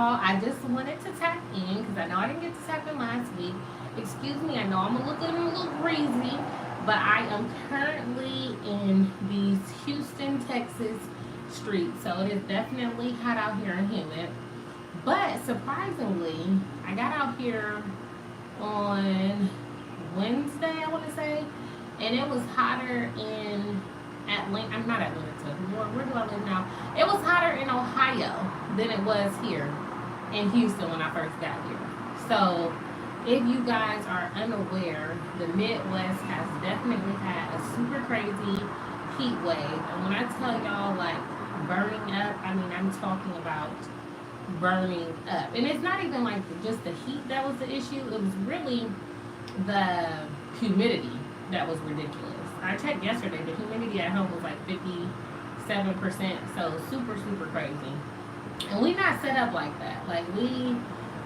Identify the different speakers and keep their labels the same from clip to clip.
Speaker 1: y'all. I just wanted to tap in because I know I didn't get to tap in last week. Excuse me, I know I'm a little breezy, but I am currently in these Houston, Texas streets, so it is definitely hot out here and humid. But surprisingly, I got out here on Wednesday, I want to say, and it was hotter in Atlanta. I'm not Atlanta. Where do I live now? It was hotter in Ohio than it was here in Houston when I first got here. So, if you guys are unaware, the Midwest has definitely had a super crazy heat wave. And when I tell y'all, like, burning up, I mean, I'm talking about burning up. And it's not even like just the heat that was the issue, it was really the humidity that was ridiculous. I checked yesterday, the humidity at home was like 57%, so super, super crazy. And we not set up like that. Like we,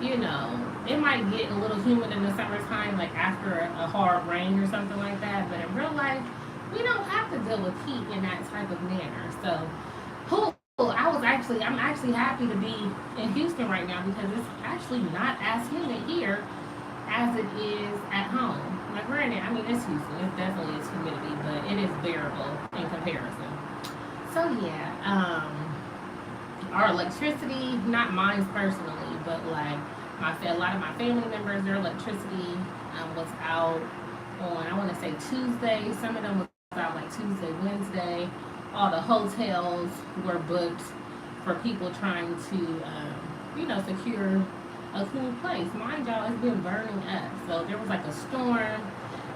Speaker 1: it might get a little humid in the summertime, like after a hard rain or something like that. But in real life, we don't have to deal with heat in that type of manner. So, I'm actually happy to be in Houston right now because it's actually not as humid here as it is at home. Like granted, I mean it's Houston, it definitely is humidity, but it is bearable in comparison. So yeah, our electricity, not mine personally, but like a lot of my family members, their electricity was out on, I want to say Tuesday. Some of them was out like Tuesday, Wednesday. All the hotels were booked for people trying to, secure a cool place. Mind y'all, it's been burning up. So there was like a storm,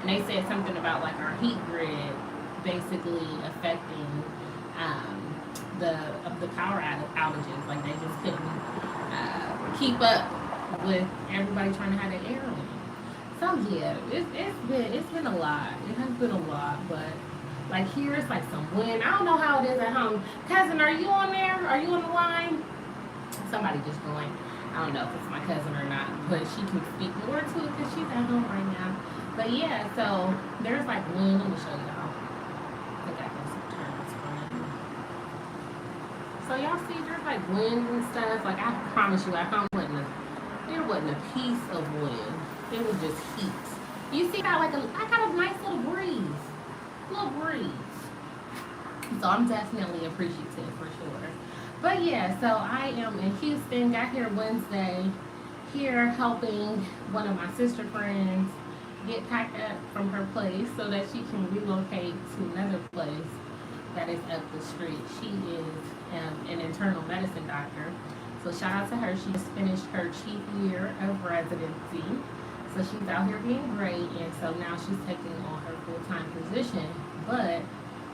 Speaker 1: and they said something about like our heat grid basically affecting the power outages. Like they just couldn't keep up with everybody trying to have their air on. So yeah, it's been a lot. It has been a lot, but like here it's like some wind. I don't know how it is at home. Cousin, are you on there? Are you on the line? Somebody just joined. I don't know if it's my cousin or not, but she can speak more to it because she's at home right now. But yeah, so there's like wind. Let me show y'all. I think I can turn this on. So y'all see there's like wind and stuff. Like I promise you, at home there wasn't a piece of wind. It was just heat. You see, I got a nice little breeze. Little breeze. So I'm definitely appreciative for sure. But yeah, so I am in Houston, got here Wednesday, here helping one of my sister friends get packed up from her place so that she can relocate to another place that is up the street. She is an internal medicine doctor. So shout out to her. She just finished her chief year of residency. So she's out here being great, and so now she's taking on her full-time position, but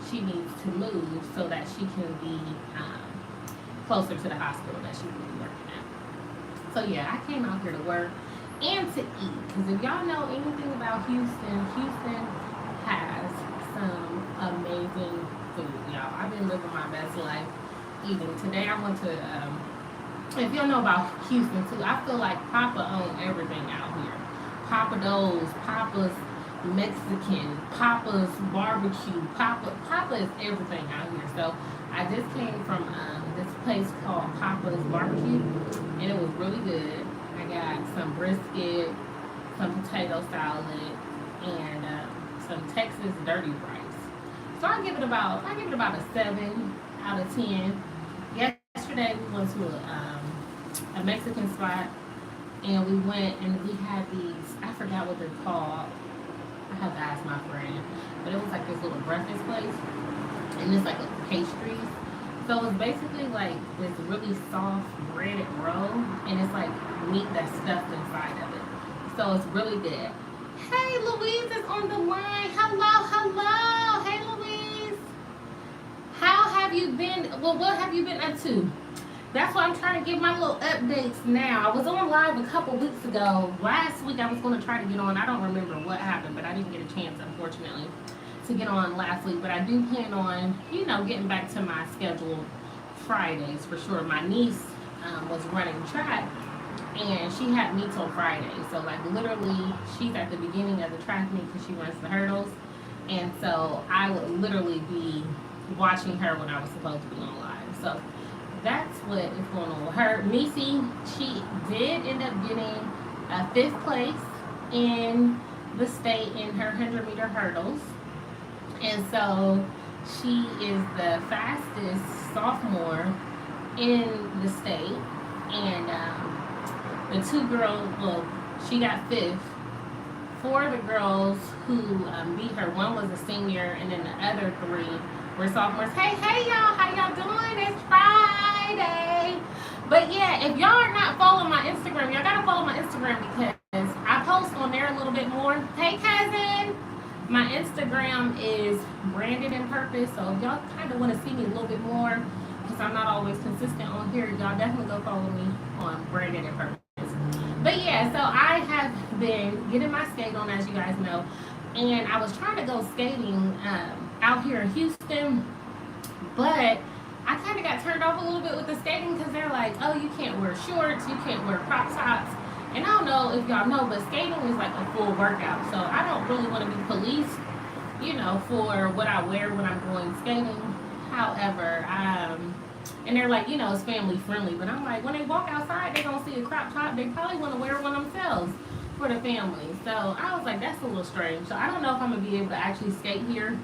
Speaker 1: she needs to move so that she can be closer to the hospital that she will be working at. So yeah, I came out here to work and to eat, because if y'all know anything about Houston, Houston has some amazing food, y'all. I've been living my best life eating. Today I went to, if you don't know about Houston too, I feel like Papa owns everything out here. Papa Do's, Papa's Mexican, Papa's barbecue, Papa is everything out here. So I just came from this place called Papa's Barbecue, and it was really good. I got some brisket, some potato salad, and some Texas dirty rice. So I give it about a 7 out of 10. Yesterday we went to a Mexican spot, and we went and we had these, I forgot what they're called. I have to ask my friend. But it was like this little breakfast place, and it's like a pastries. So it's basically like this really soft breaded roll, and it's like meat that's stuffed inside of it. So it's really good. Hey, Louise is on the line. Hello, hello. Hey, Louise. How have you been? Well, what have you been up to? That's why I'm trying to give my little updates now. I was on live a couple weeks ago. Last week I was going to try to get on. I don't remember what happened, but I didn't get a chance, unfortunately, to get on last week. But I do plan on, getting back to my scheduled Fridays for sure. My niece was running track, and she had meets on Friday. So, like, literally, she's at the beginning of the track meet because she runs the hurdles. And so I would literally be watching her when I was supposed to be on live. So that's what is going on with her. Missy, she did end up getting fifth place in the state in her 100-meter hurdles. And so she is the fastest sophomore in the state. And the two girls, well, she got fifth. Four of the girls who beat her, one was a senior, and then the other three were sophomores. Hey, y'all, how y'all doing? It's Friday. But yeah, if y'all are not following my Instagram, y'all gotta follow my Instagram because I post on there a little bit more. Hey, cousin. My Instagram is Branded in Purpose, so if y'all kind of want to see me a little bit more, because I'm not always consistent on here, y'all definitely go follow me on Branded in Purpose. But yeah, so I have been getting my skate on, as you guys know, and I was trying to go skating out here in Houston, but I kind of got turned off a little bit with the skating because they're like, oh, you can't wear shorts, you can't wear crop tops. And I don't know if y'all know, but skating is like a full workout. So I don't really want to be policed, for what I wear when I'm going skating. However, and they're like, it's family friendly. But I'm like, when they walk outside, they're going to see a crop top. They probably want to wear one themselves for the family. So I was like, that's a little strange. So I don't know if I'm going to be able to actually skate here.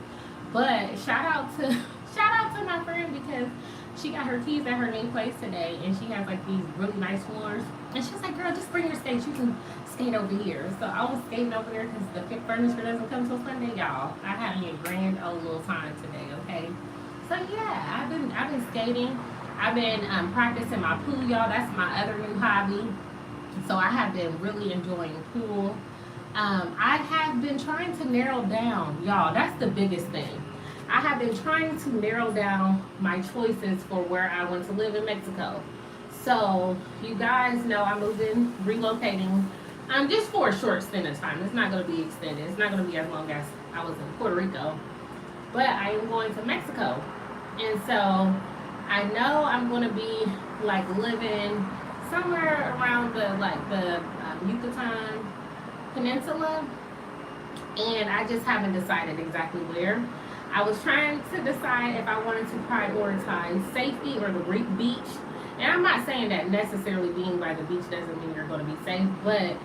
Speaker 1: But shout out to my friend because she got her keys at her new place today, and she has like these really nice floors. And she's like, girl, just bring your skates. You can skate over here. So I was skating over there because the furniture doesn't come till Sunday, y'all. I had me a grand old little time today, okay? So yeah, I've been skating. I've been practicing my pool, y'all. That's my other new hobby. So I have been really enjoying pool. I have been trying to narrow down, y'all. That's the biggest thing. I have been trying to narrow down my choices for where I want to live in Mexico. So you guys know I'm relocating, just for a short stint of time. It's not going to be extended. It's not going to be as long as I was in Puerto Rico. But I am going to Mexico. And so I know I'm going to be like living somewhere around the Yucatan Peninsula. And I just haven't decided exactly where. I was trying to decide if I wanted to prioritize safety or the beach. And I'm not saying that necessarily being by the beach doesn't mean you're going to be safe, but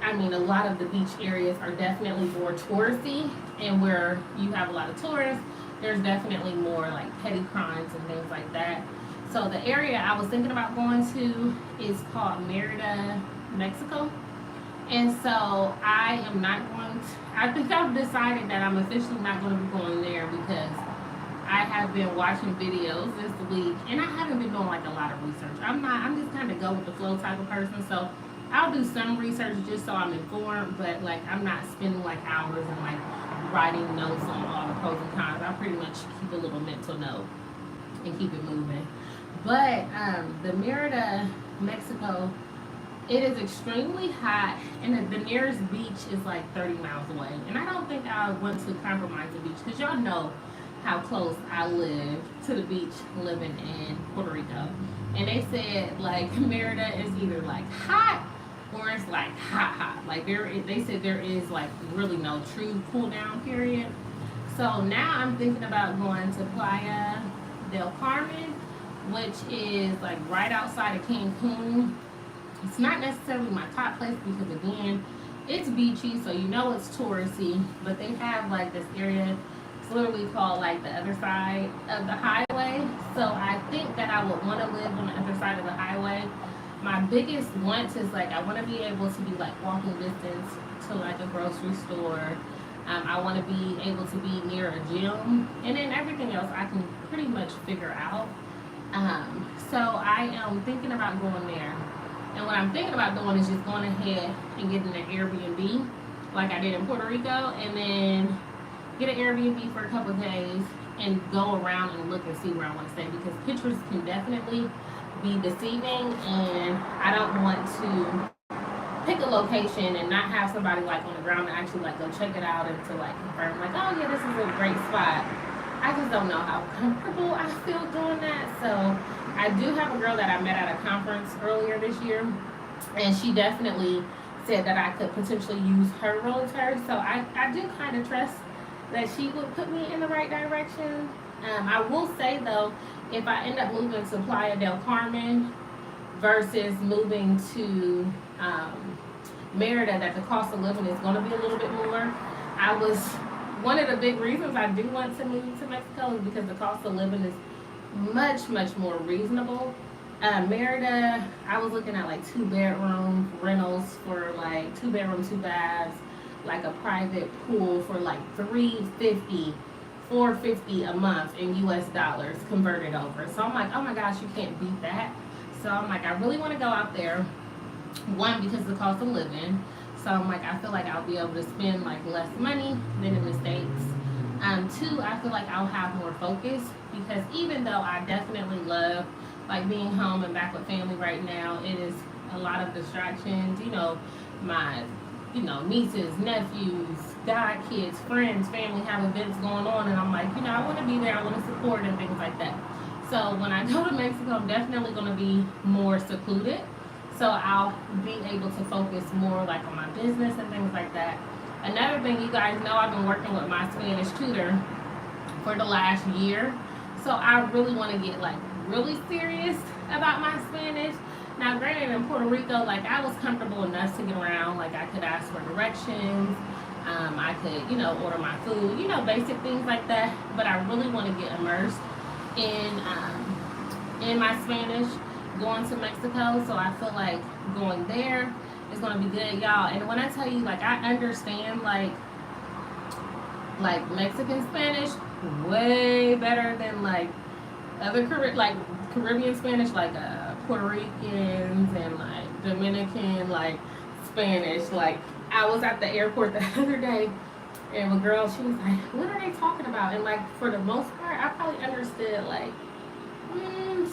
Speaker 1: I mean, a lot of the beach areas are definitely more touristy, and where you have a lot of tourists, there's definitely more like petty crimes and things like that. So the area I was thinking about going to is called Merida, Mexico. And so I am not going to, I think I've decided that I'm officially not going to be going there because I have been watching videos this week and I haven't been doing like a lot of research. I'm just kind of go with the flow type of person. So I'll do some research just so I'm informed, but like I'm not spending like hours and like writing notes on all the pros and cons. I pretty much keep a little mental note and keep it moving. But the Merida, Mexico, it is extremely hot, and the nearest beach is like 30 miles away. And I don't think I want to compromise the beach because y'all know how close I live to the beach living in Puerto Rico. And they said like Merida is either like hot or it's like hot. Like they said there is like really no true cool down period. So now I'm thinking about going to Playa del Carmen, which is like right outside of Cancun. It's not necessarily my top place because again, it's beachy, so you know it's touristy, but they have like this area, it's literally called like the other side of the highway. So I think that I would want to live on the other side of the highway. My biggest want is like I want to be able to be like walking distance to like a grocery store. I want to be able to be near a gym, and then everything else I can pretty much figure out. So I am thinking about going there. And what I'm thinking about doing is just going ahead and getting an Airbnb like I did in Puerto Rico, and then get an Airbnb for a couple of days and go around and look and see where I want to stay, because pictures can definitely be deceiving, and I don't want to pick a location and not have somebody like on the ground to actually like go check it out and to like confirm like, oh yeah, this is a great spot. I just don't know how comfortable I feel doing that. So I do have a girl that I met at a conference earlier this year, and she definitely said that I could potentially use her realtor. So I do kind of trust that she would put me in the right direction. I will say though, if I end up moving to Playa del Carmen versus moving to Merida, that the cost of living is going to be a little bit more. I was One of the big reasons I do want to move to Mexico is because the cost of living is much more reasonable. Merida, I was looking at like 2 bedroom rentals for like 2 bedroom, 2 baths, like a private pool for like 350, 450 a month in US dollars converted over. So I'm like, oh my gosh, you can't beat that. So I'm like, I really want to go out there. One, because of the cost of living. So I'm like, I feel like I'll be able to spend like less money than in the States. Two, I feel like I'll have more focus because even though I definitely love like being home and back with family right now, it is a lot of distractions. My nieces, nephews, god kids, friends, family have events going on, and I'm like, I want to be there. I want to support and things like that. So when I go to Mexico, I'm definitely going to be more secluded. So I'll be able to focus more like on my business and things like that. Another thing, you guys know I've been working with my Spanish tutor for the last year. So I really want to get like really serious about my Spanish. Now, granted, in Puerto Rico, like I was comfortable enough to get around. Like I could ask for directions. I could, order my food, basic things like that. But I really want to get immersed in my Spanish going to Mexico. So I feel like going there is going to be good, y'all. And when I tell you, like, I understand like Mexican Spanish way better than like other Caribbean Spanish, like Puerto Ricans and like Dominican like Spanish. Like I was at the airport the other day, and a girl, she was like, "What are they talking about?" And like for the most part, I probably understood like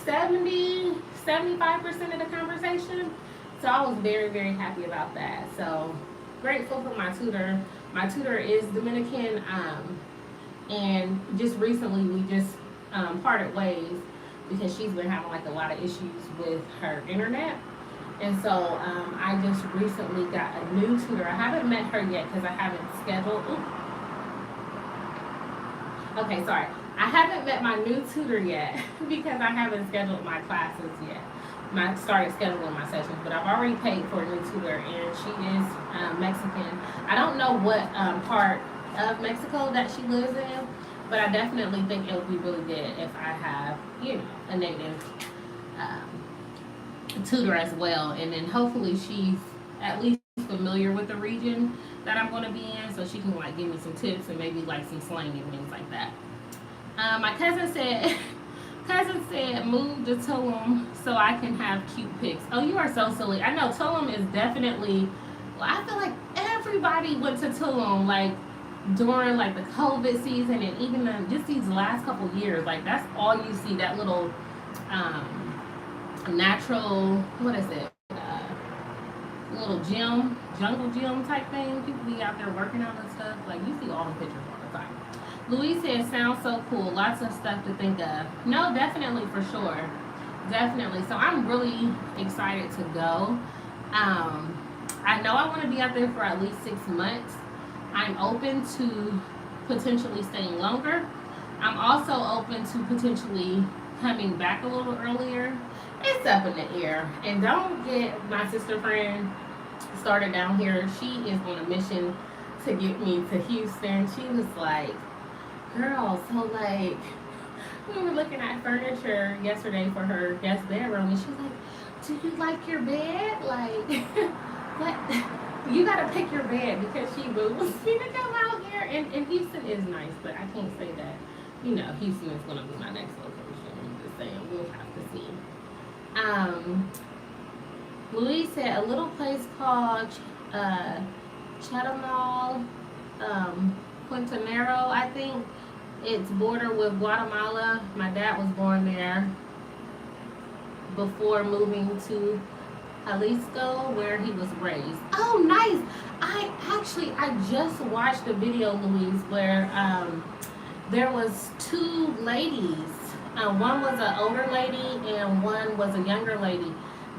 Speaker 1: 75% of the conversation. So I was very happy about that. So grateful for my tutor. My tutor is Dominican, and just recently we just parted ways because she's been having like a lot of issues with her internet. And so I just recently got a new tutor. I haven't met her yet because I haven't scheduled. Okay, sorry. I haven't met my new tutor yet because I haven't scheduled my classes yet. Started scheduling my sessions, but I've already paid for a new tutor, and she is Mexican. I don't know what part of Mexico that she lives in, but I definitely think it would be really good if I have, a native tutor as well, and then hopefully she's at least familiar with the region that I'm going to be in, so she can like give me some tips and maybe like some slang and things like that. My cousin said move to Tulum so I can have cute pics. Oh, you are so silly. I know Tulum is definitely. Well, I feel like everybody went to Tulum like during like the COVID season, and even just these last couple years. Like that's all you see, that little natural, what is it? Little jungle gym type thing. People be out there working out and stuff. Like you see all the pictures all the time. Louise says, sounds so cool. Lots of stuff to think of. No, definitely, for sure. Definitely. So I'm really excited to go. I know I want to be out there for at least 6 months. I'm open to potentially staying longer. I'm also open to potentially coming back a little earlier. It's up in the air. And don't get my sister friend started down here. She is on a mission to get me to Houston. She was like, girl, so like, we were looking at furniture yesterday for her guest bedroom, and she was like, do you like your bed? Like, what? You gotta pick your bed because she moves me to come out here. And Houston is nice, but I can't say that, Houston is gonna be my next location. I'm just saying, we'll have to see. Louise said a little place called Chetumal, Quintanero, I think. It's border with Guatemala. My dad was born there before moving to Jalisco, where he was raised. Oh, nice. I just watched a video, Louise, where there was 2 ladies. One was an older lady and one was a younger lady.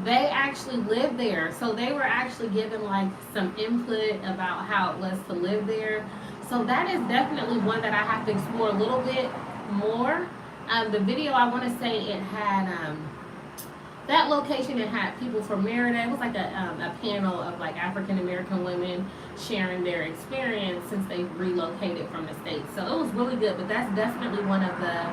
Speaker 1: They actually lived there, so they were actually given like some input about how it was to live there. So that is definitely one that I have to explore a little bit more. The video, I want to say it had that location. It had people from Merida. It was like a panel of like African American women sharing their experience since they relocated from the States. So it was really good. But that's definitely one of the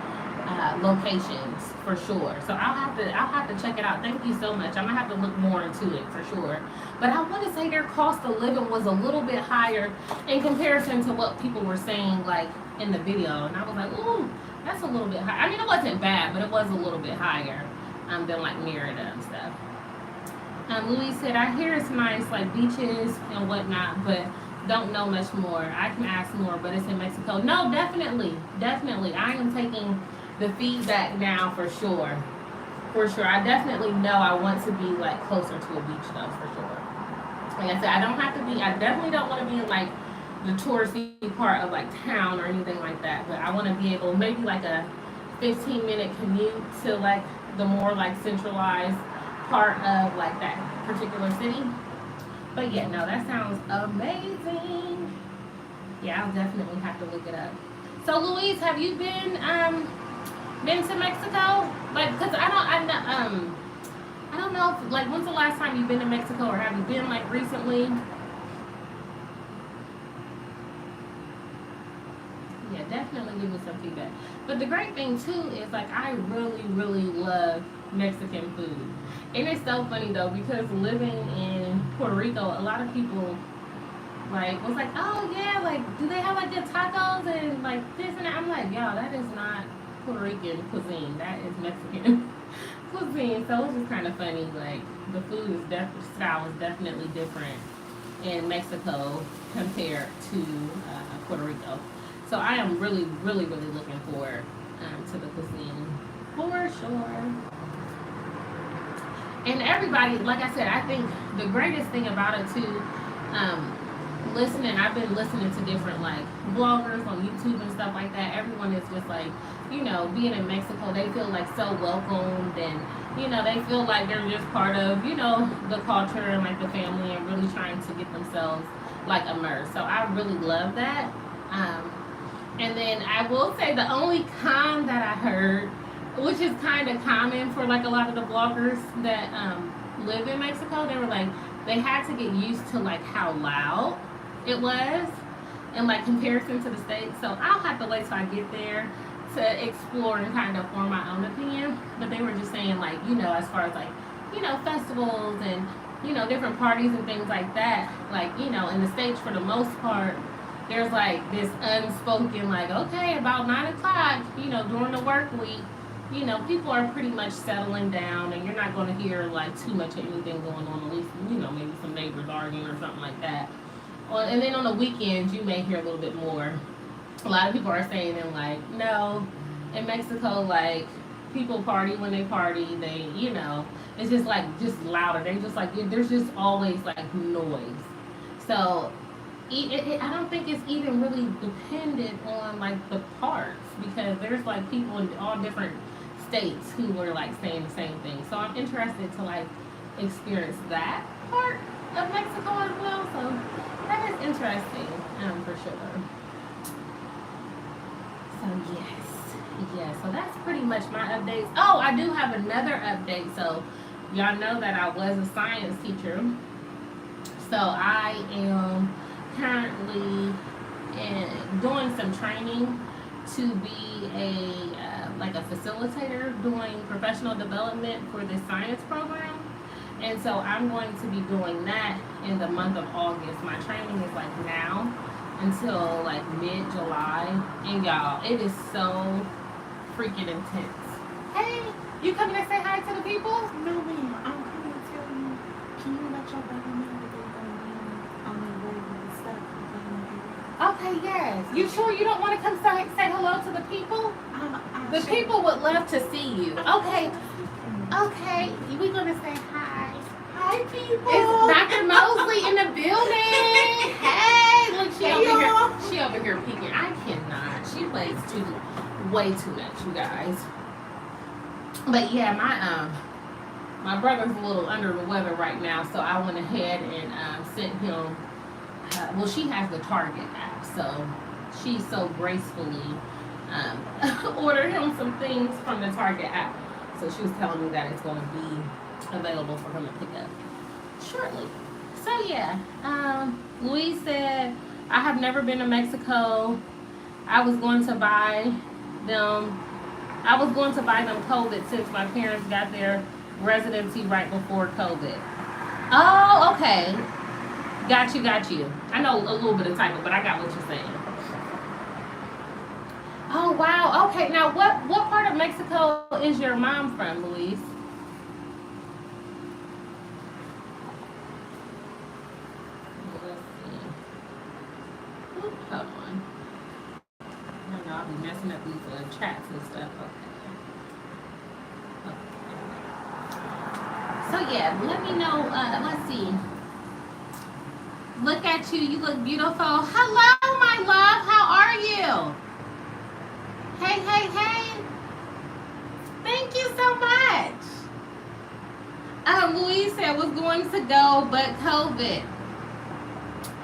Speaker 1: locations for sure. So I'll have to check it out. Thank you so much. I'm gonna have to look more into it for sure. But I want to say their cost of living was a little bit higher in comparison to what people were saying like in the video, and I was like, ooh, that's a little bit high. I mean, it wasn't bad, but it was a little bit higher than like Merida and stuff. Louise said, I hear it's nice, like beaches and whatnot, but don't know much more. I can ask more, but it's in Mexico. No, definitely. I am taking the feedback now for sure. For sure. I definitely know I want to be like closer to a beach though, for sure. Like I said, I definitely don't want to be in like the touristy part of like town or anything like that, but I want to be able, maybe like a 15-minute commute to like the more like centralized part of like that particular city. But yeah, no, that sounds amazing. Yeah, I'll definitely have to look it up. So Louise, have you been to Mexico? Like, cause I don't know if, like, when's the last time you've been to Mexico, or have you been like recently? Yeah, definitely give me some feedback. But the great thing too is like I really love Mexican food. And it's so funny though, because living in Puerto Rico, a lot of people like was like, oh yeah, like do they have like good tacos and like this and that? I'm like, yo, that is not Puerto Rican cuisine. That is Mexican cuisine. So it's just kind of funny. Like the food is style is definitely different in Mexico compared to Puerto Rico. So I am really looking forward to the cuisine for sure. And everybody, like I said, I think the greatest thing about it too, I've been listening to different like bloggers on YouTube and stuff like that. Everyone is just like, you know, being in Mexico, they feel like so welcomed, and you know, they feel like they're just part of, you know, the culture and like the family, and really trying to get themselves like immersed. So I really love that. And then I will say the only con that I heard, which is kind of common for like a lot of the bloggers that live in Mexico, they were like, they had to get used to like how loud it was in like comparison to the States. So I'll have to wait till I get there to explore and kind of form my own opinion. But they were just saying like, you know, as far as like, you know, festivals and, you know, different parties and things like that, like, you know, in the States for the most part, there's like this unspoken like, okay, about 9 o'clock, you know, during the work week, you know, people are pretty much settling down, and you're not going to hear like too much of anything going on, at least, you know, maybe some neighbors arguing or something like that. And then on the weekends, you may hear a little bit more. A lot of people are saying in like, no, in Mexico, like, people party when they party, they, you know, it's just like, just louder. They just like, there's just always like noise. So I don't think it's even really dependent on like the parts, because there's like people in all different states who were like saying the same thing. So I'm interested to like experience that part of Mexico as well. So that is interesting, for sure. So yes, so that's pretty much my updates. Oh, I do have another update. So y'all know that I was a science teacher. So I am currently doing some training to be like a facilitator doing professional development for this science program. And so I'm going to be doing that in the month of August. My training is like now until like mid-July. And y'all, it is so freaking intense. Hey, you coming to say hi to the people?
Speaker 2: No, ma'am. I'm coming to tell you, can you let your brother know that they're going to be on their way with the stuff?
Speaker 1: Okay, yes. You sure you don't want to come say hello to the people? The people would love to see you. Okay. Okay, we're going to say hi. Hi, people. It's Dr. Mosley in the building. Hey, look, she over here peeking. I cannot. She plays way too much, you guys. But yeah, my brother's a little under the weather right now, so I went ahead and sent him. Well, she has the Target app, so she so gracefully order him some things from the Target app. So she was telling me that it's going to be available for him to pick up shortly. So yeah, Louise said, I have never been to Mexico. I was going to buy them. I was going to buy them COVID since my parents got their residency right before COVID. Oh, okay. Got you, got you. I know a little bit of typing, but I got what you're saying. Oh wow. Okay. Now, what part of Mexico is your mom from, Louise? Let's see. Oop, hold on. I know I'll be messing up these chats and stuff. Okay. So yeah, let me know. Let's see. Look at you. You look beautiful. Hello, my love. How are you? Hey, hey, hey. Thank you so much. Louise said was going to go, but COVID.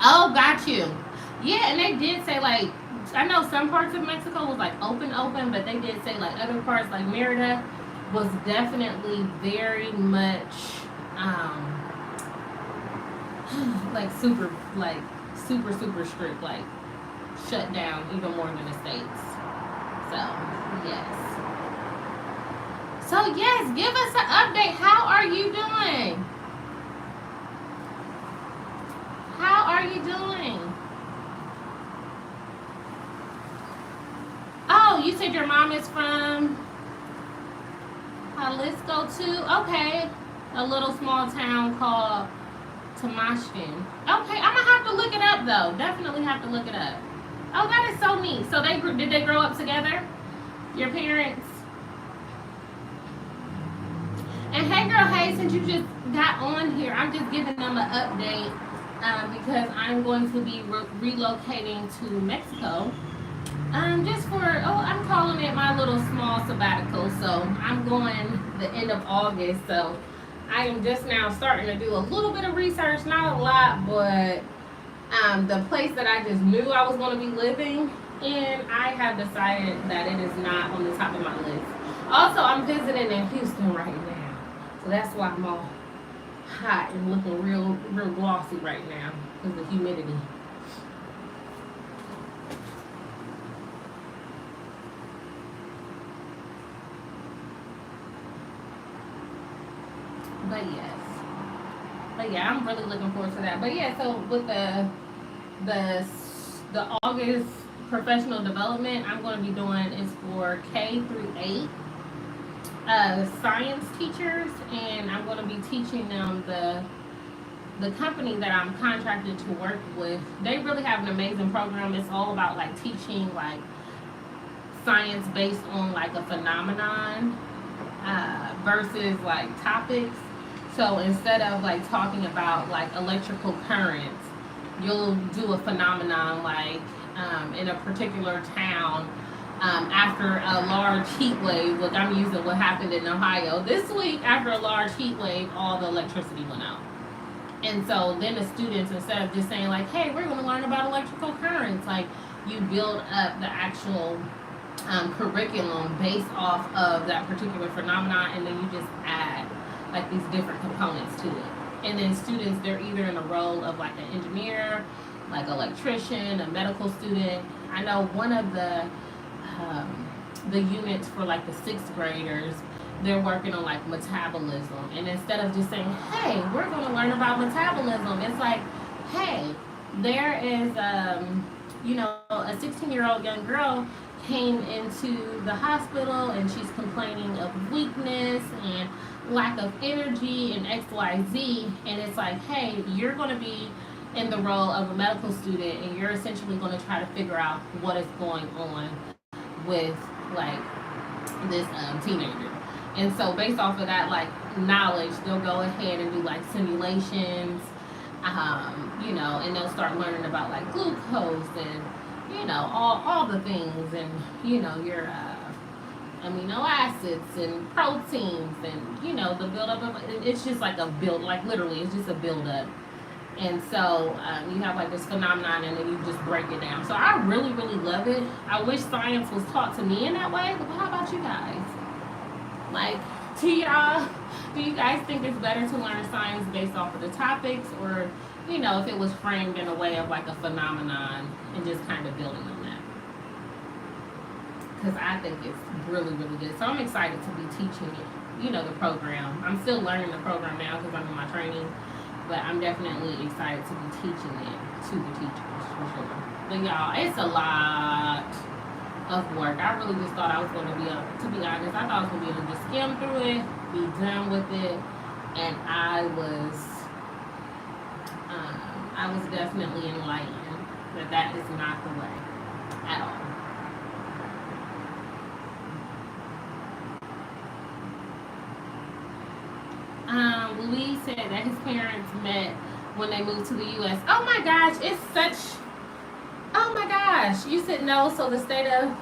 Speaker 1: Oh, got you. Yeah, and they did say, like, I know some parts of Mexico was like open, but they did say like other parts like Merida was definitely very much like super strict, like shut down even more than the States. So yes. So yes, give us an update. How are you doing? How are you doing? Oh, you said your mom is from Jalisco too? Okay. A little small town called Tamashkin. Okay, I'm gonna have to look it up though. Definitely have to look it up. Oh, that is so neat. So did they grow up together? Your parents? And hey girl, hey, since you just got on here, I'm just giving them an update because I'm going to be relocating to Mexico. Just for, I'm calling it my little small sabbatical. So I'm going the end of August. So I am just now starting to do a little bit of research, not a lot, but the place that I just knew I was going to be living in, I have decided that it is not on the top of my list. Also, I'm visiting in Houston right now. So that's why I'm all hot and looking real glossy right now because of the humidity. But yeah, I'm really looking forward to that. But yeah, so with the August professional development I'm going to be doing is for K through 8 science teachers, and I'm going to be teaching them the company that I'm contracted to work with. They really have an amazing program. It's all about like teaching like science based on like a phenomenon versus like topics. So instead of like talking about like electrical currents, you'll do a phenomenon like in a particular town after a large heat wave. Look, I'm using what happened in Ohio this week. After a large heat wave, all the electricity went out. And so then the students, instead of just saying like, hey, we're going to learn about electrical currents, like you build up the actual curriculum based off of that particular phenomenon, and then you just add like these different components to it. And then students, they're either in the role of like an engineer, like electrician, a medical student. I know one of the units for like the 6th graders, they're working on like metabolism. And instead of just saying, hey, we're going to learn about metabolism, it's like, hey, there is a 16-year-old young girl came into the hospital and she's complaining of weakness and lack of energy and XYZ, and it's like, hey, you're going to be in the role of a medical student, and you're essentially going to try to figure out what is going on with like this teenager. And so based off of that like knowledge, they'll go ahead and do like simulations, and they'll start learning about like glucose and all the things, and your amino acids and proteins, and the buildup of it's just like a build, like literally it's just a buildup And so you have like this phenomenon and then you just break it down. So I really, really love it. I wish science was taught to me in that way, but how about you guys? Like, do y'all, do you guys think it's better to learn science based off of the topics, or, if it was framed in a way of like a phenomenon and just kind of building on that? Because I think it's really, really good. So I'm excited to be teaching it, the program. I'm still learning the program now because I'm in my training, but I'm definitely excited to be teaching it to the teachers for sure. But y'all, it's a lot of work. I really just thought I was going to be able, to be honest, I thought I was going to be able to just skim through it, be done with it, and I was definitely enlightened that that is not the way at all. Louis said that his parents met when they moved to the U.S. Oh my gosh, it's such. Oh my gosh, you said no. So the state of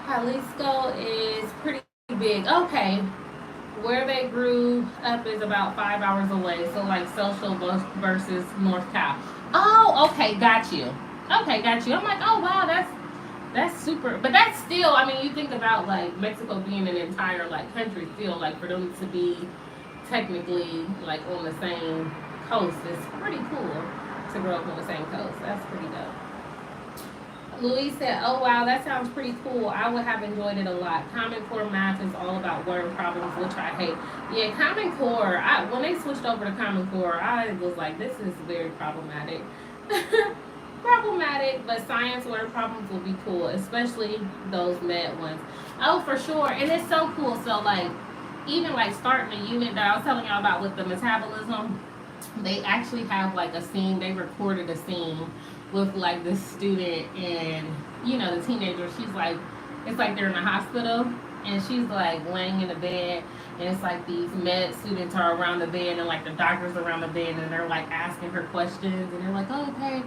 Speaker 1: Jalisco is pretty big. Okay, where they grew up is about 5 hours away. So like Social versus North Cal. Oh, okay, got you. Okay, got you. I'm like, oh wow, that's super. But that's still. I mean, you think about like Mexico being an entire like country. Still, like for them to be technically like on the same coast is pretty cool. To grow up on the same coast, that's pretty dope. Louise said, "Oh wow, that sounds pretty cool. I would have enjoyed it a lot. Common Core math is all about word problems, which I hate. Yeah, Common Core. When they switched over to Common Core, I was like, this is very problematic. Problematic, but science word problems will be cool, especially those med ones. Oh, for sure, and it's so cool. So like, even like starting the unit that I was telling y'all about with the metabolism, they actually have like a scene. They recorded a scene with like this student and the teenager. She's like, it's like they're in a hospital and she's like laying in a bed and it's like these med students are around the bed and like the doctors around the bed and they're like asking her questions and they're like, oh, okay,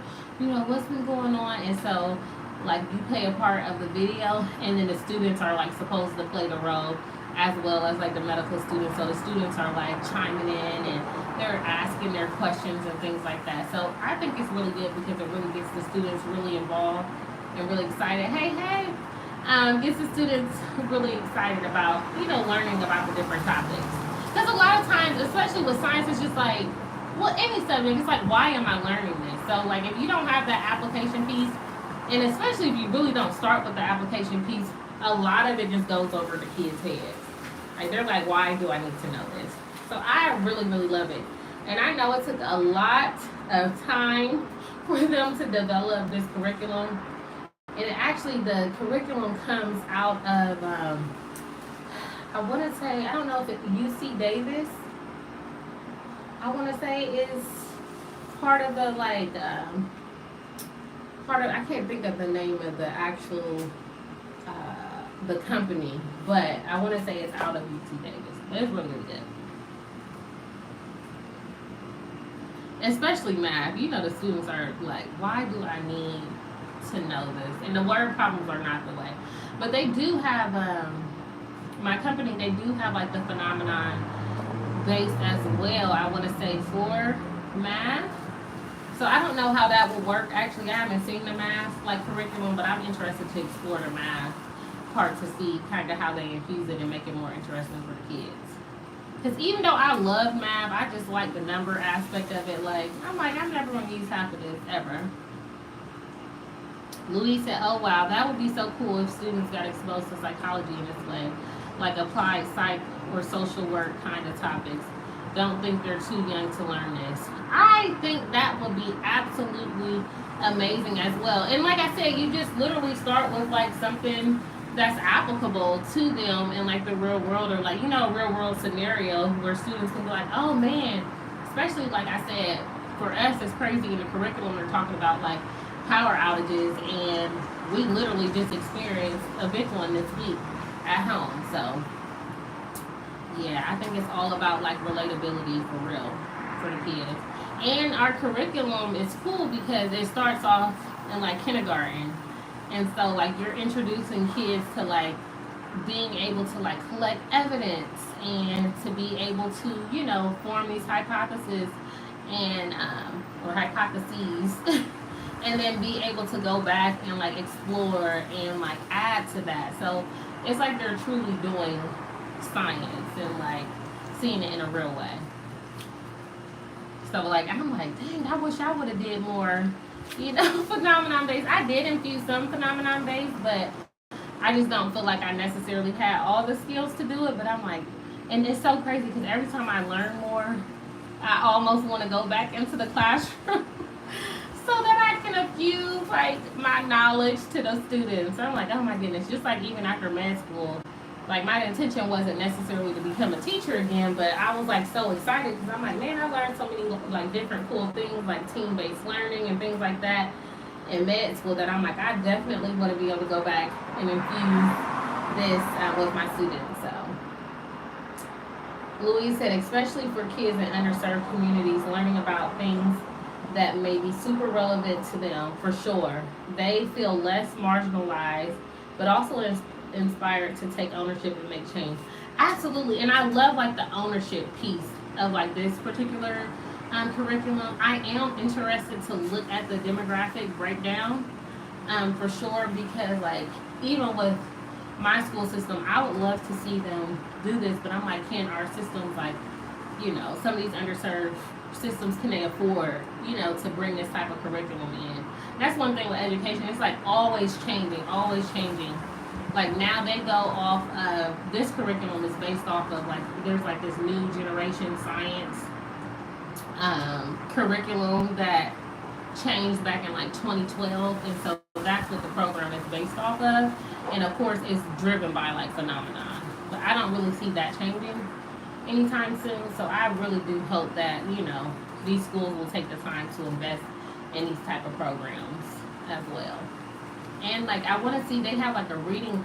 Speaker 1: what's been going on. And so like you play a part of the video and then the students are like supposed to play the role as well as like the medical students. So the students are like chiming in and they're asking their questions and things like that. So I think it's really good because it really gets the students really involved and really excited. Hey, gets the students really excited about learning about the different topics. Because a lot of times, especially with science, it's just like, well, any subject, it's like, why am I learning this? So like if you don't have that application piece, and especially if you really don't start with the application piece, a lot of it just goes over the kids' heads. Like they're like, why do I need to know this? So I really, really love it. And I know it took a lot of time for them to develop this curriculum. And actually, the curriculum comes out of, I want to say, I don't know if it's UC Davis. I want to say is part of the, like, I can't think of the name of the actual, the company. But I want to say it's out of UC Davis. But it's really, really good. Especially math. The students are like, why do I need to know this? And the word problems are not the way. But they do have, my company, they do have like the phenomenon based as well, I want to say, for math. So I don't know how that will work. Actually, I haven't seen the math like curriculum, but I'm interested to explore the math part to see kind of how they infuse it and make it more interesting for the kids. Because even though I love math, I just like the number aspect of it. Like, I'm never going to use half of this, ever. Louise said, oh, wow, that would be so cool if students got exposed to psychology in this way. Like applied psych or social work kind of topics. Don't think they're too young to learn this. I think that would be absolutely amazing as well. And like I said, you just literally start with like something that's applicable to them in like the real world, or like a real world scenario where students can be like, oh man, especially like I said, for us it's crazy in the curriculum they're talking about like power outages, and we literally just experienced a big one this week at home. So yeah, I think it's all about like relatability for real for the kids. And our curriculum is cool because it starts off in like kindergarten. And so like you're introducing kids to like being able to like collect evidence and to be able to, form these hypotheses and or hypotheses, and then be able to go back and like explore and like add to that. So it's like they're truly doing science and like seeing it in a real way. So like I'm like, dang, I wish I would have did more, phenomenon based. I did infuse some phenomenon based, but I just don't feel like I necessarily had all the skills to do it. But I'm like, and it's so crazy because every time I learn more, I almost want to go back into the classroom so that I can infuse like my knowledge to the students. I'm like, oh my goodness, just like even after med school, like my intention wasn't necessarily to become a teacher again, but I was like so excited because I'm like, man, I learned so many like different cool things like team-based learning and things like that in med school that I'm like, I definitely want to be able to go back and infuse this with my students. So Louise said, especially for kids in underserved communities, learning about things that may be super relevant to them, for sure. They feel less marginalized, but also inspired to take ownership and make change. Absolutely, and I love like the ownership piece of like this particular curriculum. I am interested to look at the demographic breakdown for sure, because like even with my school system, I would love to see them do this, but I'm like, can our systems like, some of these underserved systems, can they afford, to bring this type of curriculum in? That's one thing with education. It's like always changing, always changing. Like now they go off of, this curriculum is based off of like, there's like this new generation science curriculum that changed back in like 2012, and so that's what the program is based off of, and of course it's driven by like phenomenon, but I don't really see that changing anytime soon. So I really do hope that these schools will take the time to invest in these type of programs as well. And like I want to see, they have like a reading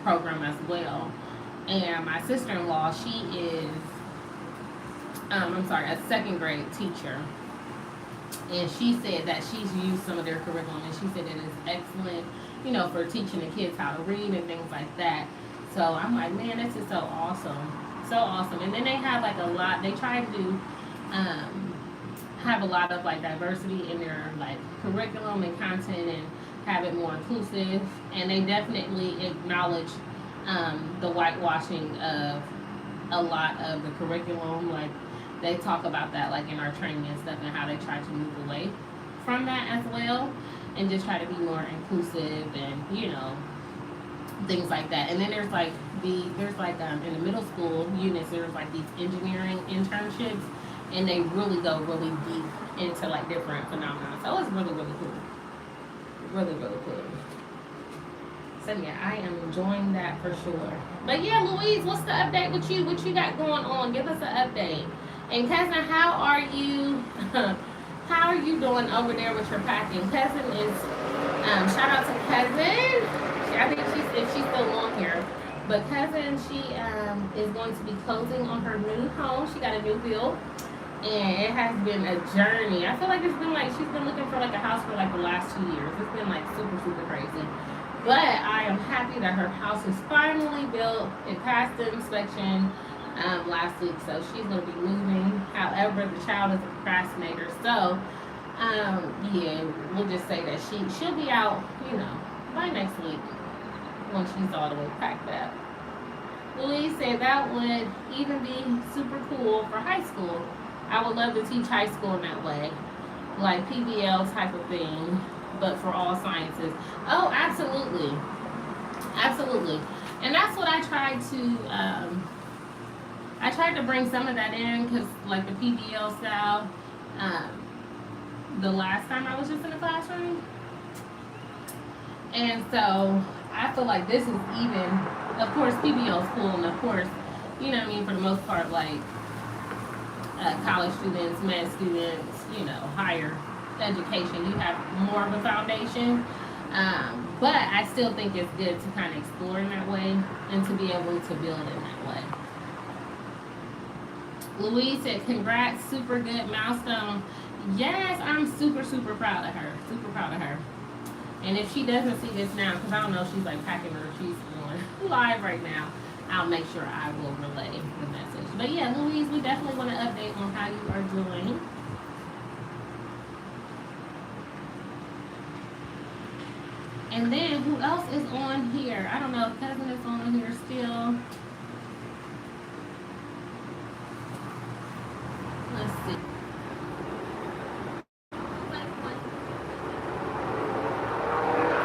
Speaker 1: program as well, and my sister-in-law, she is a second grade teacher, and she said that she's used some of their curriculum, and she said it is excellent, for teaching the kids how to read and things like that. So I'm like, man, this is so awesome, so awesome. And then they have like a lot. They try to have a lot of like diversity in their like curriculum and content, and have it more inclusive. And they definitely acknowledge the whitewashing of a lot of the curriculum. Like they talk about that like in our training and stuff, and how they try to move away from that as well, and just try to be more inclusive and things like that. And then there's like in the middle school units, there's like these engineering internships, and they really go really deep into like different phenomena. So it's really really cool, really really cool. So yeah, I am enjoying that for sure. But yeah, Louise, what's the update with you? What you got going on? Give us an update. And cousin, how are you? How are you doing over there with your packing? Cousin is shout out to cousin. I think if she's still on here. But cousin, she is going to be closing on her new home. She got a new build, and it has been a journey. I feel like it's been like she's been looking for like a house for like the last 2 years. It's been like super super crazy. But I am happy that her house is finally built. It passed the inspection last week, so she's going to be moving. However, the child is a procrastinator, so yeah, we'll just say that she'll be out, by next week when she's all the way packed up. Louise said that would even be super cool for high school. I would love to teach high school in that way, like PBL type of thing, but for all sciences. Oh, absolutely, absolutely. And that's what I tried to bring some of that in, because like the PBL style, the last time I was just in the classroom. And so I feel like this is even, of course PBL is cool, and of course, for the most part, like college students, med students, higher education, you have more of a foundation. But I still think it's good to kind of explore in that way, and to be able to build in that way. Louise said, congrats, super good milestone. Yes, I'm super, super proud of her. Super proud of her. And if she doesn't see this now, because I don't know if she's like packing her, she's on live right now, I'll make sure I will relay the message. But yeah, Louise, we definitely want to update on how you are doing. And then who else is on here? I don't know if Cousin is on here still. Let's see.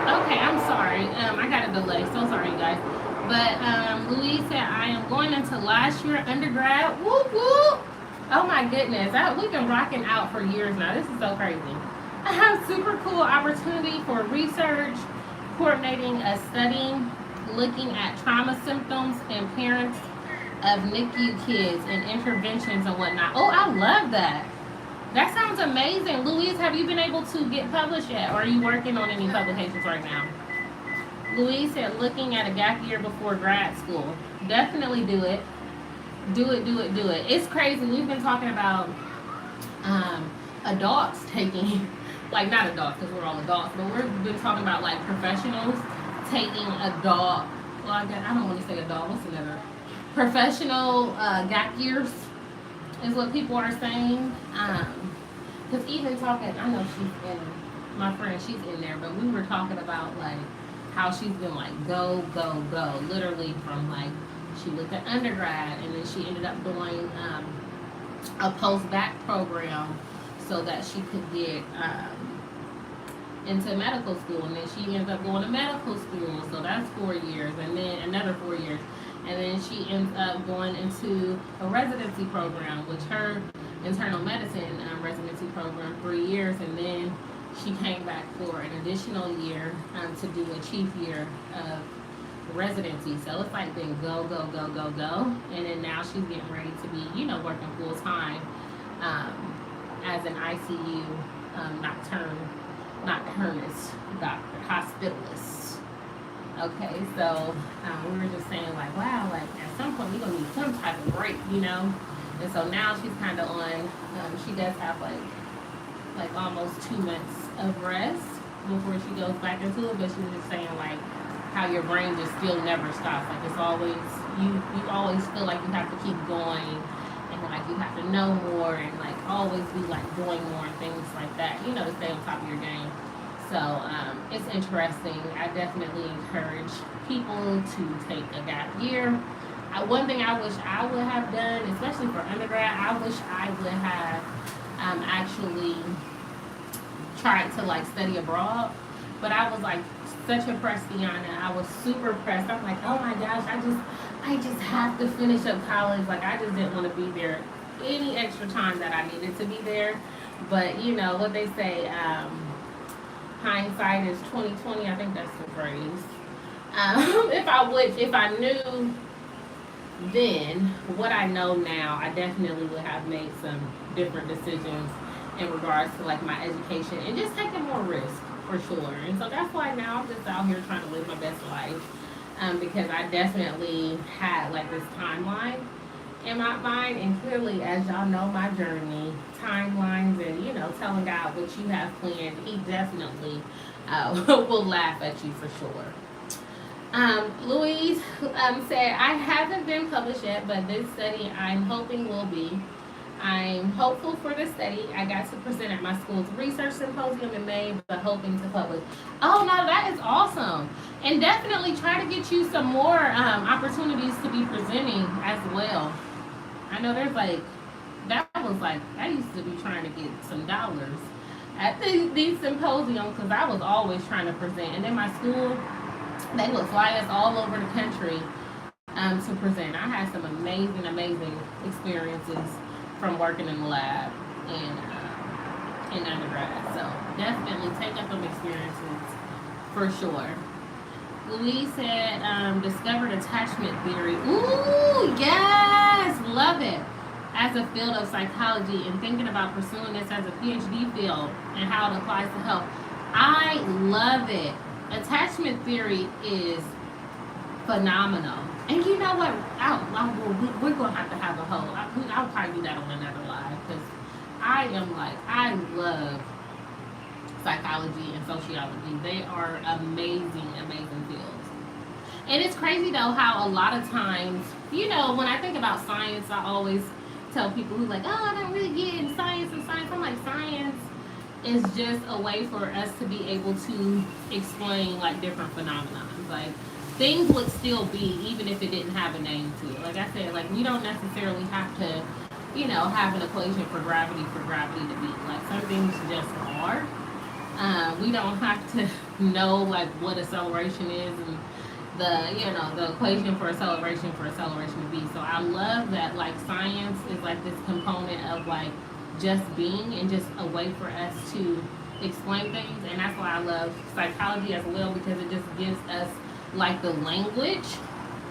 Speaker 1: Okay, I'm sorry. I got a delay. So sorry, you guys. But Louise said I am going into last year undergrad. Whoop whoop. Oh my goodness. We've been rocking out for years now. This is so crazy. I have super cool opportunity for research, coordinating a study, looking at trauma symptoms in parents of NICU kids and interventions and whatnot. Oh, I love that. That sounds amazing. Louise, have you been able to get published yet? Or are you working on any publications right now? Louise said looking at a gap year before grad school. Definitely do it. Do it, do it, do it. It's crazy. We've been talking about adults taking, like not adults because we're all adults, but we've been talking about like professionals taking adult, well I don't want to say adult, what's another? Professional gap years is what people are saying. Because even talking, I know she's in, my friend, she's in there, but we were talking about like how she's been like go, go, go, literally from like, she looked at undergrad and then she ended up doing a post-bac program so that she could get into medical school, and then she ends up going to medical school, so that's 4 years, and then another 4 years, and then she ends up going into a residency program, which her internal medicine residency program, 3 years, and then she came back for an additional year to do a chief year of residency. So it's like been go, go, go, go, go, and then now she's getting ready to be, you know, working full time as an ICU nocturnist doctor, hospitalist. Okay, so we were just saying like, wow, like at some point we're gonna need some type of break, you know. And so now she's kind of on. She does have like almost 2 months of rest before she goes back into it. But she was just saying like how your brain just still never stops. Like it's always you always feel like you have to keep going, and like you have to know more, and like always be like doing more and things like that, you know, to stay on top of your game. So it's interesting. I definitely encourage people to take a gap year. One thing I wish I would have done, especially for undergrad, I wish I would have actually tried to like study abroad. But I was like such a pressed Deanna. I was super pressed. I'm like, oh my gosh, I just have to finish up college. Like I just didn't want to be there any extra time that I needed to be there. But you know what they say, hindsight is 20/20. I think that's the phrase. If I knew then what I know now, I definitely would have made some different decisions in regards to like my education and just taking more risk for sure. And so that's why now I'm just out here trying to live my best life, because I definitely had like this timeline in my mind, and clearly, as y'all know, my journey, timelines, and you know, telling God what you have planned, He definitely will laugh at you for sure. Louise said, I haven't been published yet, but this study I'm hoping will be. I'm hopeful for the study. I got to present at my school's research symposium in May, but hoping to publish. Oh no, that is awesome. And definitely try to get you some more opportunities to be presenting as well. I know there's like, I used to be trying to get some dollars at these symposiums because I was always trying to present. And then my school, they would fly us all over the country to present. I had some amazing experiences from working in the lab and in undergrad. So definitely take up those experiences for sure. Louise said, discovered attachment theory. Ooh, yes, love it. As a field of psychology and thinking about pursuing this as a PhD field and how it applies to health. I love it. Attachment theory is phenomenal. And you know what? We're going to have a whole, I'll probably do that on another live, because I love psychology and sociology. They are amazing fields. And it's crazy though how a lot of times, you know, when I think about science, I always tell people who's like, oh, I don't really get in science and science. I'm like, science is just a way for us to be able to explain like different phenomena. Like things would still be even if it didn't have a name to it. Like I said, like we don't necessarily have to, have an equation for gravity to be. Like some things just are. We don't have to know like what acceleration is and the equation for acceleration to be. So I love that like science is like this component of like just being and just a way for us to explain things, and that's why I love psychology as well, because it just gives us like the language,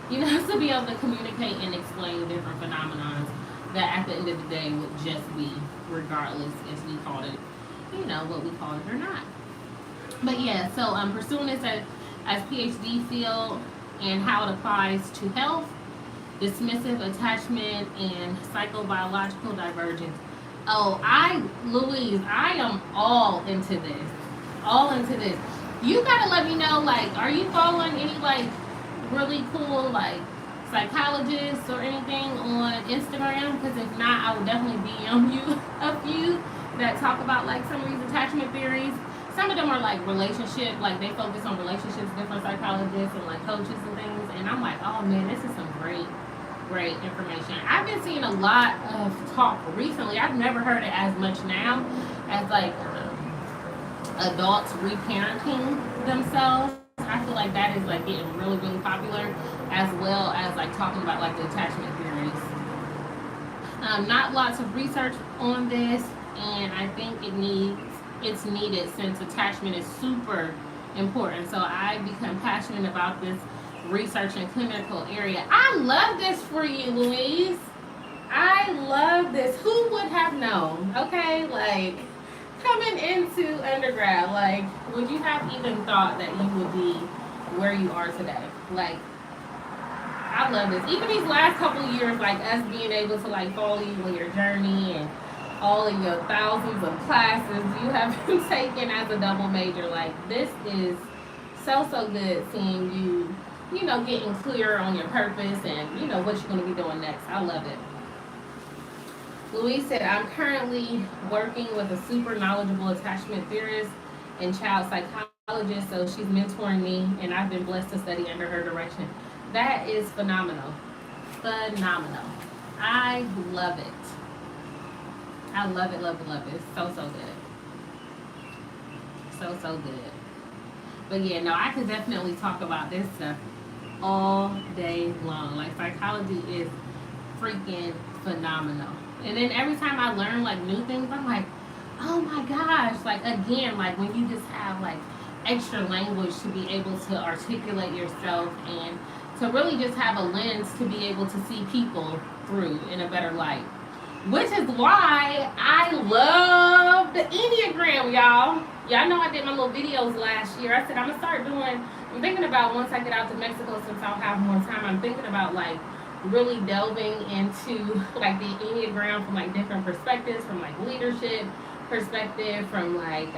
Speaker 1: to be able to communicate and explain different phenomena that at the end of the day would just be regardless if we called it, what we call it or not. But yeah, so I'm pursuing this as PhD field and how it applies to health, dismissive attachment, and psychobiological divergence. Oh, Louise, I am all into this. All into this. You gotta let me know, like, are you following any, like, really cool, like, psychologists or anything on Instagram? Because if not, I will definitely DM you a few that talk about, like, some of these attachment theories. Some of them are like relationship, like they focus on relationships, different psychologists and like coaches and things. And I'm like, oh man, this is some great information. I've been seeing a lot of talk recently. I've never heard it as much now as like adults reparenting themselves. I feel like that is like getting really popular, as well as like talking about like the attachment theories. Not lots of research on this, and I think it's needed since attachment is super important. So I become passionate about this research and clinical area. I love this for you, Louise. I love this. Who would have known? Okay, like coming into undergrad, like would you have even thought that you would be where you are today? Like I love this. Even these last couple of years, like us being able to like follow you on your journey and all of your thousands of classes you have taken as a double major. Like this is so good seeing you, getting clear on your purpose and what you're going to be doing next. I love it. Louise said, I'm currently working with a super knowledgeable attachment theorist and child psychologist, so she's mentoring me and I've been blessed to study under her direction. That is phenomenal. I love it. I love it. It's so good. So good. But yeah, no, I could definitely talk about this stuff all day long. Like psychology is freaking phenomenal. And then every time I learn like new things, I'm like, oh my gosh. Like again, like when you just have like extra language to be able to articulate yourself and to really just have a lens to be able to see people through in a better light. Which is why I love the Enneagram, y'all. Y'all know I did my little videos last year. I said I'm thinking about once I get out to Mexico, since I'll have more time, I'm thinking about like really delving into like the Enneagram from like different perspectives, from like leadership perspective, from like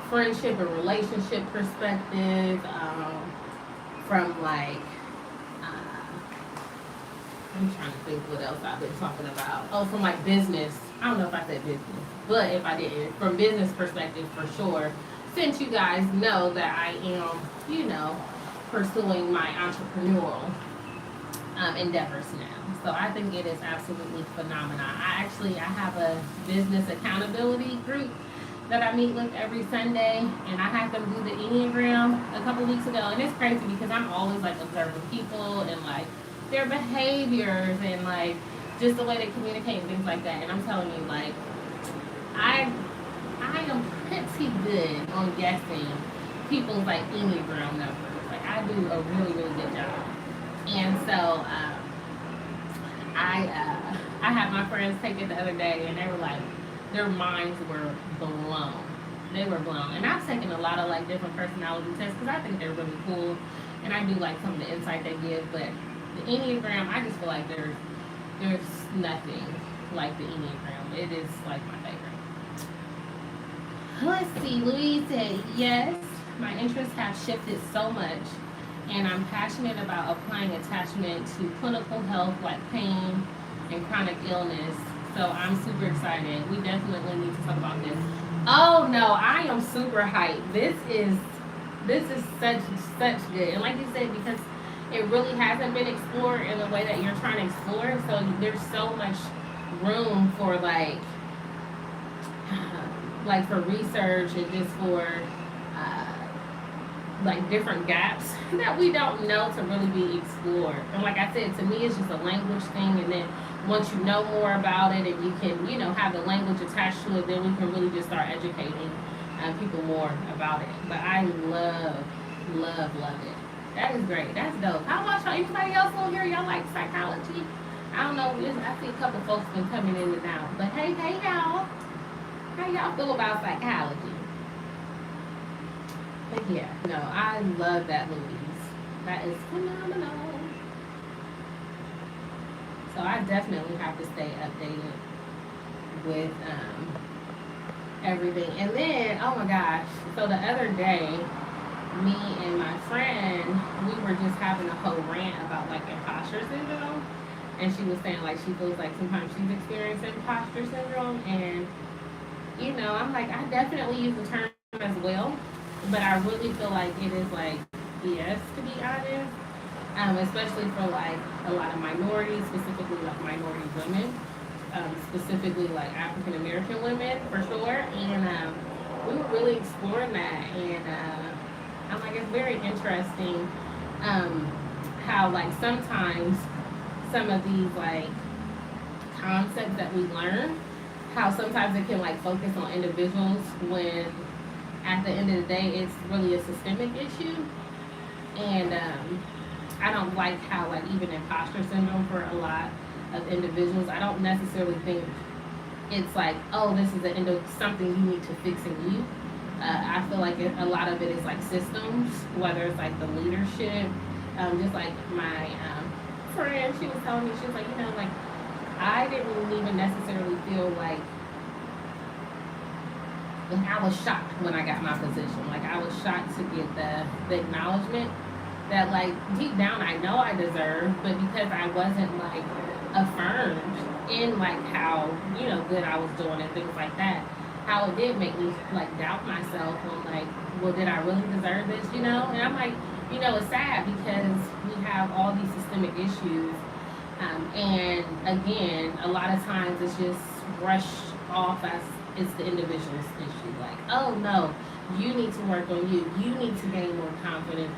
Speaker 1: friendship and relationship perspective, from like I'm trying to think what else I've been talking about. Oh, from like business. I don't know if I said business, but if I did, from business perspective for sure. Since you guys know that I am, pursuing my entrepreneurial endeavors now. So I think it is absolutely phenomenal. I have a business accountability group that I meet with every Sunday, and I had them do the Enneagram a couple weeks ago, and it's crazy because I'm always like observing people and like their behaviors and like just the way they communicate and things like that. And I'm telling you, like I am pretty good on guessing people's like Enneagram numbers. Like I do a really good job. And so I had my friends take it the other day, and they were like, their minds were blown. They were blown. And I've taken a lot of like different personality tests because I think they're really cool, and I do like some of the insight they give. But the Enneagram, I just feel like there's nothing like the Enneagram. It is like my favorite. Let's see. Louise said, yes, my interests have shifted so much, and I'm passionate about applying attachment to clinical health like pain and chronic illness So I'm super excited. We definitely need to talk about this. Oh no, I am super hyped. This is such good. And like you said, because it really hasn't been explored in the way that you're trying to explore it, so there's so much room for like for research and just for uh, like different gaps that we don't know to really be explored. And like I said, to me, it's just a language thing. And then once you know more about it and you can, have the language attached to it, then we can really just start educating people more about it. But I love it. That is great. That's dope. How about y'all? Anybody else on here? Y'all like psychology? I don't know. I see a couple folks been coming in and out. But hey, y'all. How y'all feel about psychology? But yeah, no, I love that Louise. That is phenomenal. So I definitely have to stay updated with everything. And then, oh my gosh, so the other day, me and my friend, we were just having a whole rant about like imposter syndrome. And she was saying like she feels like sometimes she's experiencing imposter syndrome. And, I'm like, I definitely use the term as well. But I really feel like it is like BS, to be honest. Especially for like a lot of minorities, specifically like minority women, specifically like African American women for sure. And we were really exploring that, and I'm like, it's very interesting how like sometimes some of these like concepts that we learn, how sometimes it can like focus on individuals when at the end of the day it's really a systemic issue. And I don't like how like even imposter syndrome for a lot of individuals. I don't necessarily think it's like, oh, this is something you need to fix in you. I feel like a lot of it is like systems, whether it's like the leadership. Just like my friend, she was telling me, she was like, like I didn't even necessarily feel like I was shocked when I got my position. Like I was shocked to get the acknowledgement that like deep down I know I deserve, but because I wasn't like affirmed in like how good I was doing and things like that, how it did make me like doubt myself on like, well, did I really deserve this? And I'm like, it's sad because we have all these systemic issues, and again, a lot of times it's just brushed off as it's the individual's issue. Like, oh no, you need to work on you. You need to gain more confidence.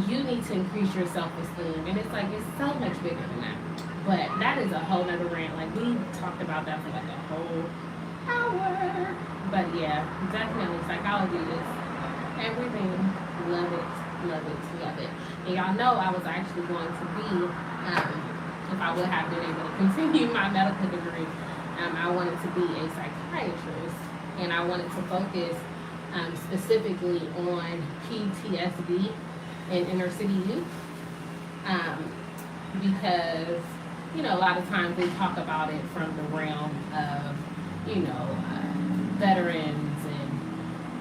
Speaker 1: You need to increase your self-esteem. And it's like, it's so much bigger than that. But that is a whole nother rant. Like, we talked about that for like a whole hour. But yeah, definitely psychology is everything. Love it. And y'all know I was actually going to be, if I would have been able to continue my medical degree, I wanted to be a psychiatrist. And I wanted to focus specifically on PTSD and inner city youth, because a lot of times they talk about it from the realm of veterans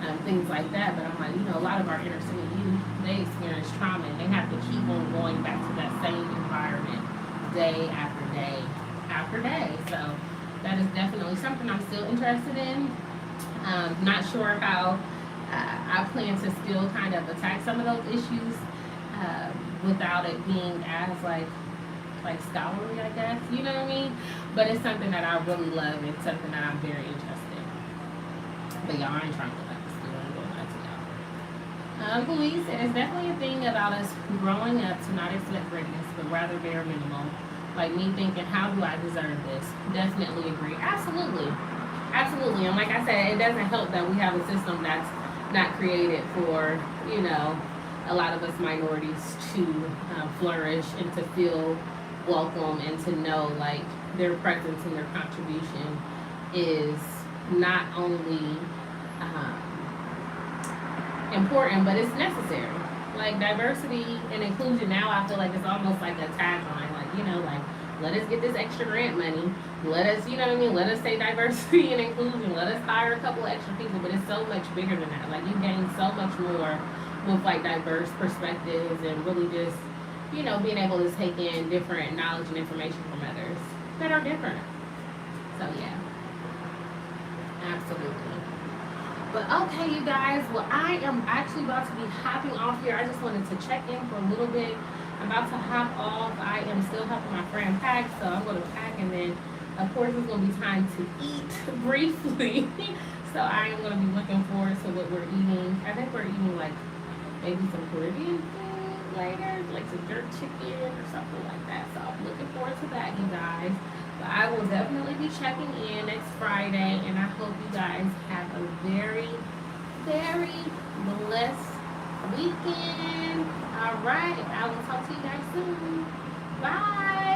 Speaker 1: and things like that, but I'm like, a lot of our inner city youth, they experience trauma and they have to keep on going back to that same environment day after day after day. So that is definitely something I'm still interested in. Not sure how I plan to still kind of attack some of those issues without it being as like scholarly, I guess. You know what I mean? But it's something that I really love and something that I'm very interested in. But y'all, I ain't trying to go back to school. I'm going back to y'all. Louise said, it's definitely a thing about us growing up to not expect greatness, but rather bare minimum. Like me thinking, how do I deserve this? Definitely agree. Absolutely. And like I said, it doesn't help that we have a system that's not created for, a lot of us minorities to flourish and to feel welcome and to know like their presence and their contribution is not only important, but it's necessary. Like diversity and inclusion now, I feel like it's almost like a tagline, like, like let us get this extra grant money. Let us, let us say diversity and inclusion. Let us hire a couple extra people, but it's so much bigger than that. Like you gain so much more with like diverse perspectives and really just, being able to take in different knowledge and information from others that are different. So yeah, absolutely. But okay, you guys. Well, I am actually about to be hopping off here. I just wanted to check in for a little bit. I'm about to hop off. I am still helping my friend pack, so I'm going to pack, and then, of course, it's going to be time to eat briefly. So I am going to be looking forward to what we're eating. I think we're eating like maybe some Caribbean food later, like some jerk chicken or something like that. So I'm looking forward to that, you guys. But I will definitely be checking in next Friday, and I hope you guys have a very, very blessed weekend. All right, I will talk to you guys soon. Bye.